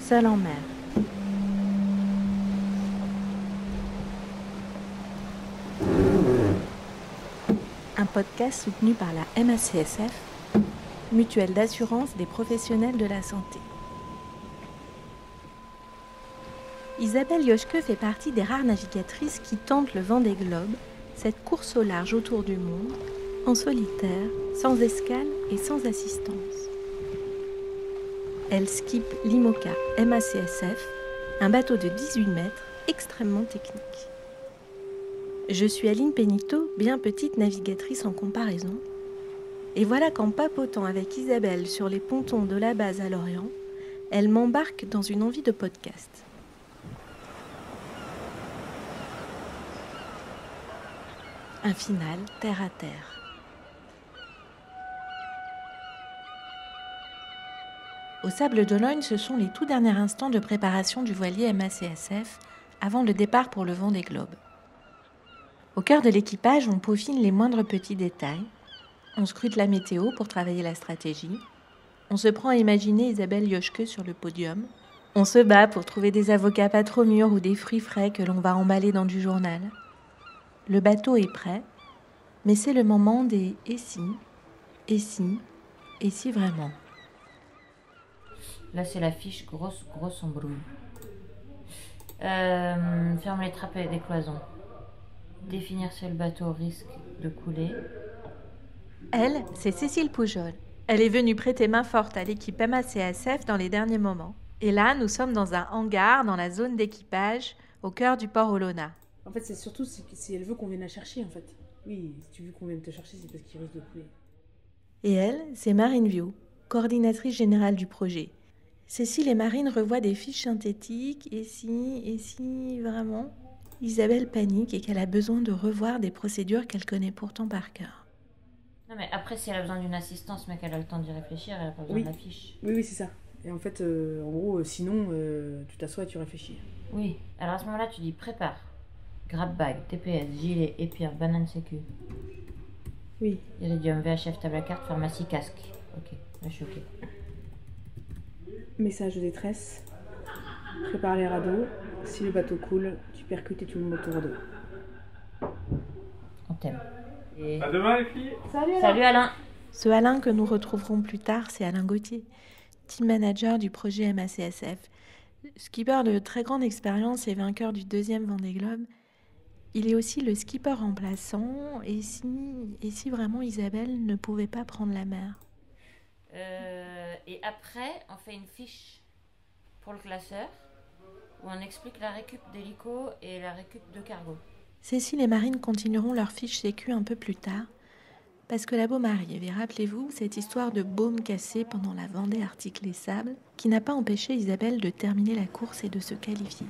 Seul en mer. Un podcast soutenu par la MACSF, Mutuelle d'assurance des professionnels de la santé. Isabelle Yoshke fait partie des rares navigatrices qui tentent le Vendée Globe, cette course au large autour du monde, en solitaire, sans escale et sans assistance. Elle skippe l'IMOCA MACSF, un bateau de 18 mètres extrêmement technique. Je suis Aline Pénito, bien petite navigatrice en comparaison. Et voilà qu'en papotant avec Isabelle sur les pontons de la base à Lorient, elle m'embarque dans une envie de podcast. Un final terre à terre. Au Sable d'Olonne, ce sont les tout derniers instants de préparation du voilier MACSF avant le départ pour le Vendée Globe. Au cœur de l'équipage, on peaufine les moindres petits détails. On scrute la météo pour travailler la stratégie. On se prend à imaginer Isabelle Yoshke sur le podium. On se bat pour trouver des avocats pas trop mûrs ou des fruits frais que l'on va emballer dans du journal. Le bateau est prêt, mais c'est le moment des « et si », « et si vraiment ». Là, c'est la fiche grosse embrouille. Ferme les trappes et des cloisons. Définir si le bateau risque de couler. Elle, c'est Cécile Poujol. Elle est venue prêter main forte à l'équipe MACSF dans les derniers moments. Et là, nous sommes dans un hangar, dans la zone d'équipage, au cœur du port Olona. En fait, c'est surtout si elle veut qu'on vienne la chercher, en fait. Oui, si tu veux qu'on vienne te chercher, c'est parce qu'il risque de couler. Et elle, c'est Marine Viau, coordinatrice générale du projet. Cécile et Marine revoient des fiches synthétiques, et si, vraiment. Isabelle panique et qu'elle a besoin de revoir des procédures qu'elle connaît pourtant par cœur. Non, mais après, si elle a besoin d'une assistance, mais qu'elle a le temps d'y réfléchir, elle n'a pas besoin de la fiche. Oui, c'est ça. Et en fait, en gros, sinon, tu t'assois et tu réfléchis. Oui, alors à ce moment-là, tu dis prépare. Grab bag, TPS, gilet, épire, banane sécu. Oui. Iridium, VHF, table à carte, pharmacie, casque. Ok, là je suis ok. Message de détresse. Prépare les radeaux. Si le bateau coule, tu percutes et tu montes au radeau. On t'aime. Et... À demain les filles. Salut Alain. Ce Alain que nous retrouverons plus tard, c'est Alain Gauthier, team manager du projet MACSF. Skipper de très grande expérience et vainqueur du 2e Vendée Globe. Il est aussi le skipper remplaçant. Et si vraiment Isabelle ne pouvait pas prendre la mer? Et après, on fait une fiche pour le classeur où on explique la récup d'hélico et la récup de cargo. Cécile et Marine continueront leur fiche sécu un peu plus tard, parce que la Baume arrive. Et rappelez-vous, cette histoire de baume cassée pendant la Vendée Arctique les Sables, qui n'a pas empêché Isabelle de terminer la course et de se qualifier.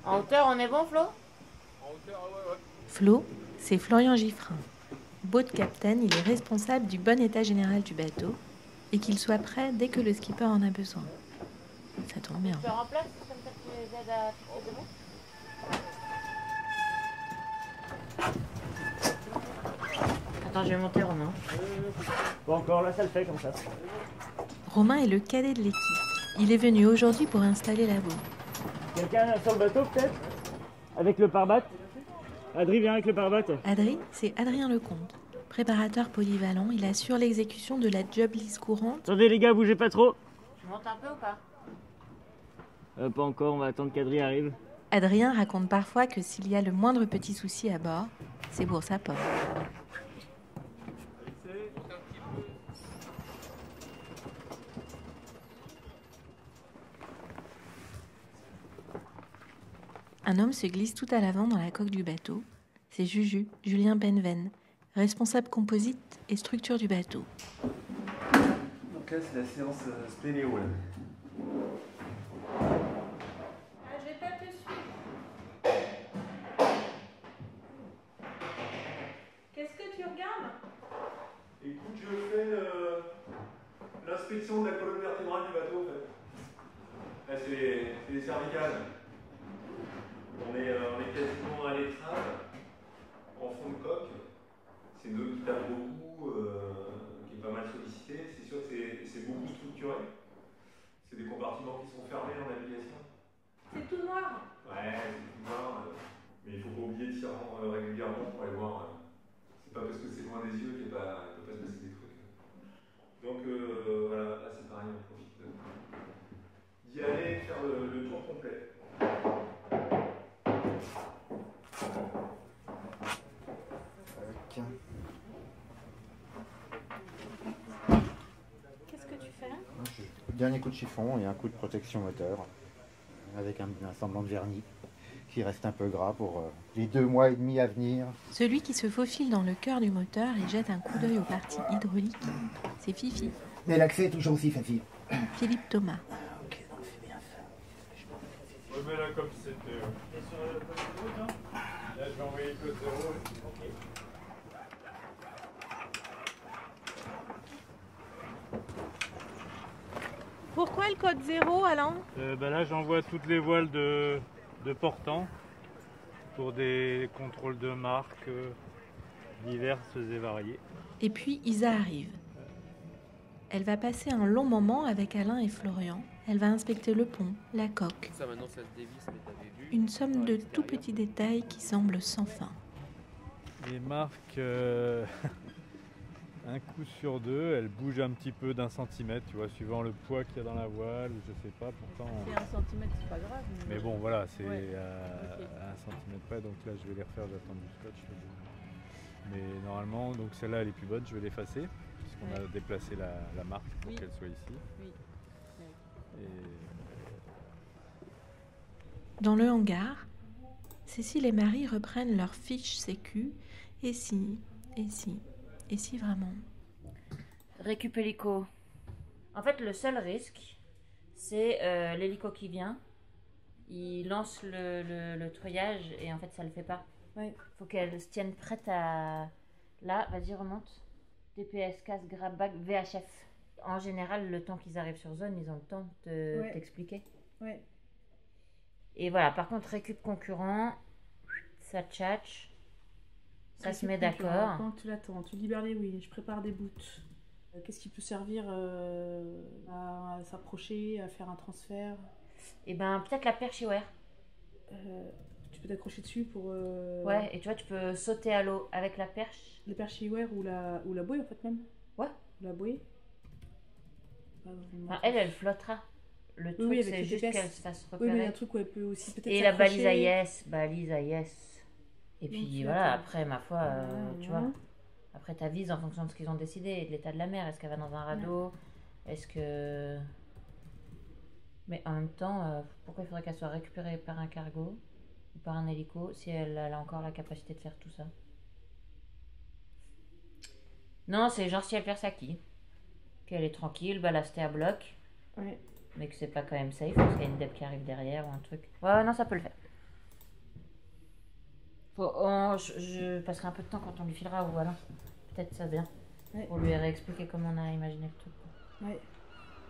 En hauteur, on est bon, Flo? En hauteur, ouais. Flo, c'est Florian Giffrin. Boat captain, il est responsable du bon état général du bateau et qu'il soit prêt dès que le skipper en a besoin. Ça tombe bien. Tu remplaces, comme ça tu les aides à fixer debout? Attends, je vais monter Romain. Bon, encore là, ça le fait comme ça. Romain est le cadet de l'équipe. Il est venu aujourd'hui pour installer la baume. Quelqu'un sur le bateau, peut-être? Avec le pare-batte? Adri, viens avec le pare-batte. Adri, c'est Adrien Lecomte. Préparateur polyvalent, il assure l'exécution de la job list courante. Attendez les gars, bougez pas trop. Tu montes un peu ou pas? Pas encore, on va attendre qu'Adri arrive. Adrien raconte parfois que s'il y a le moindre petit souci à bord, c'est pour sa pomme. Un homme se glisse tout à l'avant dans la coque du bateau. C'est Juju, Julien Penven, responsable composite et structure du bateau. Donc là, c'est la séance spéléo. Là. Je vais pas te suivre. Qu'est-ce que tu regardes? Écoute, je fais l'inspection de la colonne vertébrale du bateau en fait. Là, c'est les cervicales. On est quasiment à l'étrave, en fond de coque. C'est une eau qui tape beaucoup, qui est pas mal structurés. C'est des compartiments qui sont fermés en navigation. C'est tout noir. Ouais, c'est tout noir, mais il ne faut pas oublier de s'y rendre régulièrement pour aller voir. C'est pas parce que c'est loin des yeux qu'il ne peut pas se passer des trucs. Donc voilà, là c'est pareil, on profite d'y aller et faire le tour complet. Qu'est-ce que tu fais là? Dernier coup de chiffon et un coup de protection moteur avec un semblant de vernis qui reste un peu gras pour les 2 mois et demi à venir. Celui qui se faufile dans le cœur du moteur et jette un coup d'œil aux parties hydrauliques, c'est Fifi, Mais l'accès est toujours aussi facile. Philippe Thomas. Ok, donc c'est bien ça. Remets-la comme c'était. Et sur le code de route, hein? Là, je vais envoyer le code 0. Ok. Pourquoi le code 0, Alain? Là, j'envoie toutes les voiles de portant pour des contrôles de marque diverses et variées. Et puis Isa arrive. Elle va passer un long moment avec Alain et Florian. Elle va inspecter le pont, la coque. Ça maintenant ça se dévisse, mais t'avais vu. Une somme de tout petits détails qui semblent sans fin. Les marques, un coup sur 2, elles bougent un petit peu d'1 centimètre, tu vois, suivant le poids qu'il y a dans la voile, je sais pas, pourtant... C'est 1 centimètre, c'est pas grave. Mais bon, voilà, c'est Ouais. à 1 centimètre près, donc là je vais les refaire, j'attends du scotch. Mais normalement, donc celle-là elle est plus bonne, je vais l'effacer, puisqu'on a déplacé la marque pour Oui. qu'elle soit ici. Oui. Et Dans le hangar, Cécile et Marie reprennent leurs fiches sécu. Et si vraiment. Récup hélico. En fait, le seul risque, c'est l'hélico qui vient. Il lance le treuillage et en fait, ça le fait pas. Ouais. Faut qu'elle se tienne prête à... Là, vas-y, remonte. TPS, casse, grab bag, VHF. En général, le temps qu'ils arrivent sur zone, ils ont le temps de Ouais. t'expliquer. Ouais. Et voilà, par contre, récup concurrent, ça tchatche. Ça se met Récup concurrent. d'accord. Quand tu l'attends, tu libères les wheels, je prépare des boots. Qu'est-ce qui peut servir à s'approcher, à faire un transfert? Et ben, peut-être la perche Iwer. Tu peux t'accrocher dessus pour... Ouais, et tu vois, tu peux sauter à l'eau avec la perche. Les perches Iwer ou la bouée en fait même. Ouais. La bouée. Enfin, elle flottera. Le truc, oui, avec c'est le juste GPS. qu'elle se fasse Oui, mais il y a repérer. un truc où elle peut aussi peut-être Et la balise s'accrocher. AIS. Et puis tu voilà, attends. après, ma foi, tu Ouais. vois. Après, t'avises en fonction de ce qu'ils ont décidé et de l'état de la mer. Est-ce qu'elle va dans un radeau? Est-ce que... Mais en même temps, pourquoi il faudrait qu'elle soit récupérée par un cargo ou par un hélico si elle a encore la capacité de faire tout ça? Non, c'est genre si elle perd sa quille, qu'elle est tranquille, ballastée à bloc, Ouais. mais que c'est pas quand même safe parce qu'il y a une dep qui arrive derrière ou un truc. Ouais, non, ça peut le faire. Je passerai un peu de temps quand on lui filera ou voilà. Peut-être ça vient. Ouais. Pour lui réexpliquer comment on a imaginé le truc. Ouais.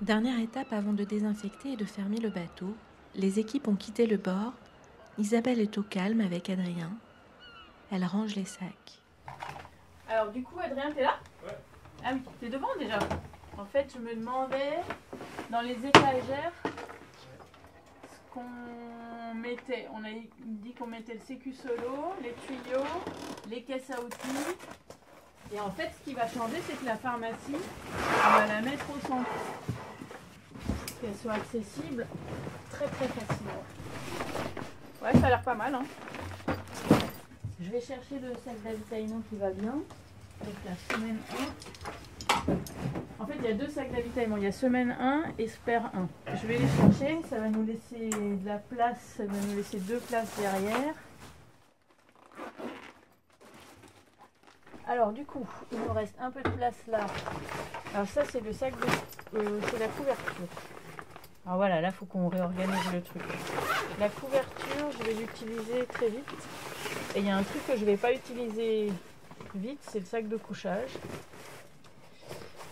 Dernière étape avant de désinfecter et de fermer le bateau, les équipes ont quitté le bord. Isabelle est au calme avec Adrien. Elle range les sacs. Alors du coup, Adrien, t'es là? Ouais. Ah oui, t'es devant déjà. En fait, je me demandais dans les étagères ce qu'on mettait. On a dit qu'on mettait le sécu solo, les tuyaux, les caisses à outils. Et en fait, ce qui va changer, c'est que la pharmacie, on va la mettre au centre. Qu'elle soit accessible très très facilement. Ouais, ça a l'air pas mal, hein. Je vais chercher le sac d'avitaillement qui va bien. Donc la semaine 1. En fait, il y a 2 sacs d'avitaillement. Il y a semaine 1 et spare 1. Je vais les chercher. Ça va nous laisser de la place. Ça va nous laisser 2 places derrière. Alors du coup, il nous reste un peu de place là. Alors ça, c'est le sac de... c'est la couverture. Alors voilà, là, il faut qu'on réorganise le truc. La couverture, je vais l'utiliser très vite. Et il y a un truc que je ne vais pas utiliser vite, c'est le sac de couchage.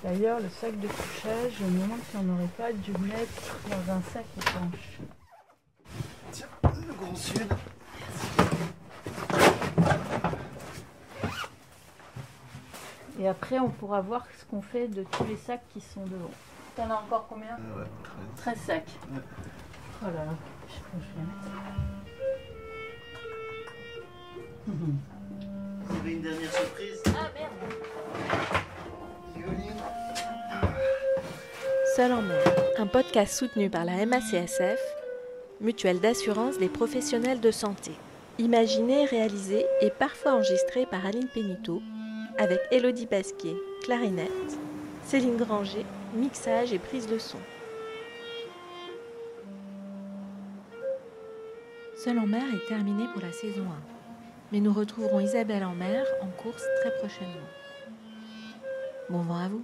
D'ailleurs, le sac de couchage, je me demande si on n'aurait pas dû le mettre dans un sac étanche. Tiens, le grand sud. Et après, on pourra voir ce qu'on fait de tous les sacs qui sont devant. T'en as encore combien? Ouais, 13 sacs. Ouais. Oh là là, je sais pas où je vais mettre. Il y avait une dernière surprise. Ah merde. Seul en mer, un podcast soutenu par la MACSF, Mutuelle d'assurance des professionnels de santé. Imaginé, réalisé et parfois enregistré par Aline Péniteau, avec Élodie Pasquier, clarinette, Céline Granger, mixage et prise de son. Seul en mer est terminé pour la saison 1, mais nous retrouverons Isabelle en mer en course très prochainement. Bon vent à vous!